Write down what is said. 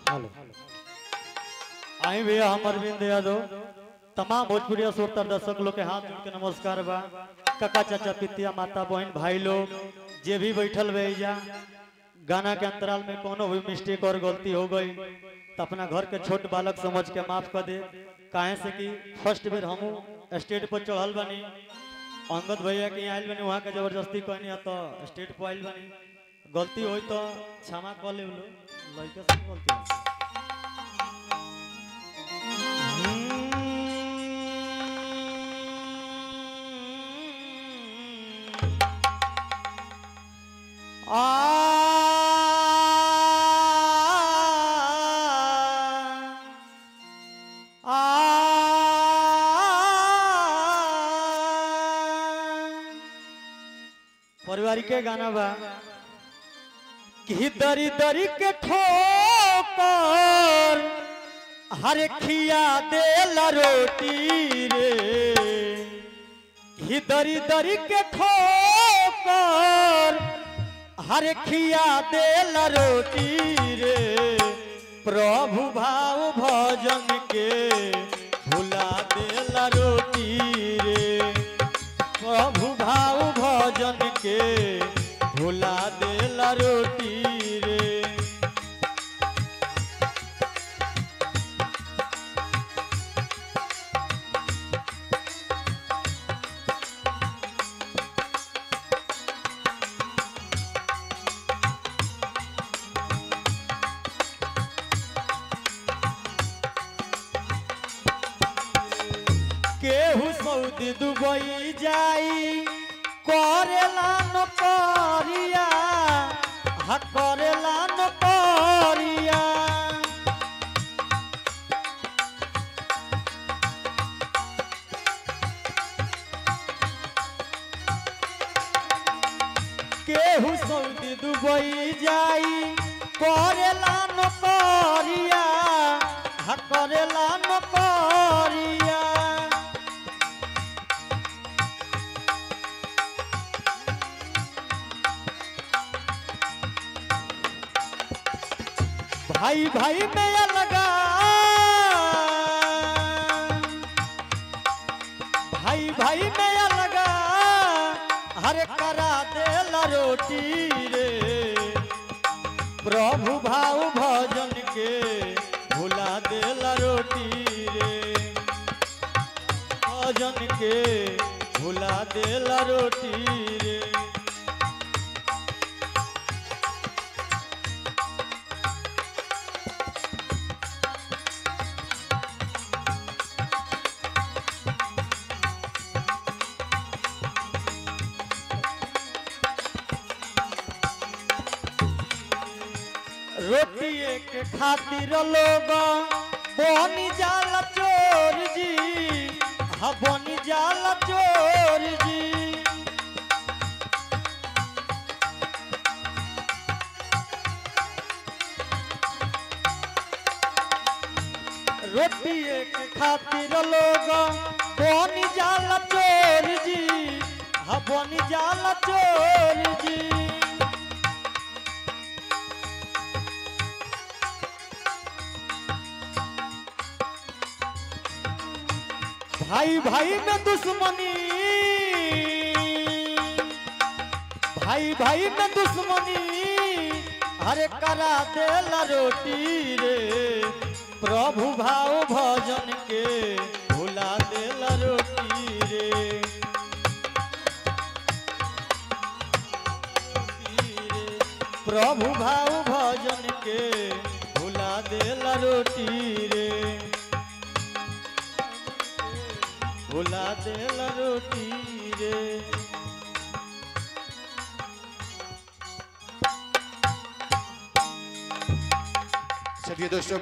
Hello आई भैया हम अरविंद यादव तमाम भोजपुरी श्रोता दर्शक लोग के हाथ जोड़ के नमस्कार बा। काका चाचा पितिया माता बहन भाई लोग जे भी बैठल भैया गाना के अंतराल में कोनो भी मिस्टेक और गलती हो गई तो अपना घर के छोट बालक समझ के माफ कर दे। काहे से कि फर्स्ट बेर हम स्टेज पर चढ़ल बनी, अंगद भैया के आयल बनी, वहाँ के जबरदस्ती कहनी तो स्टेज पर आयल बनी। गलती हो तो क्षमा कर ले लड़के से गलती पारिवारिक गाना बा कि दरी दरी के ठोकर हर खिया देला रोटी रे, कि दरी दरी के ठोकर हर खिया देला रोटी रे। प्रभु भाव भजन के भुला देला रोटी रे, प्रभु भाव भजन के भुला देला रोटी रे। केहू सऊदी दुबई जाई करेला नौकरिया, हा करेला नौकरिया। केहू सऊदी दुबई जाई करेला नौकरिया, हा करेला नौकरिया। भाई भाई में लगा, भाई भाई में लगा हर करा देला रोटी रे। प्रभु भाव भजन के भुला देला रोटी रे, भजन के भुला देला रोटी रे। रोटी के खातिर लोग बनी जाला चोर जी, हा बनी जाला चोर जी। रोटी के खातिर लोग बनी जाला चोर जी, हा बनी जाला चोर जी। भाई भाई में दुश्मनी, भाई भाई में दुश्मनी हरे करा देला रोटी रे। प्रभु भाव भजन के भुला देला रोटी रे, प्रभु भाव भजन के भुला देला रोटी रे, भुला देला रोटी रे। चलिए दोस्तों।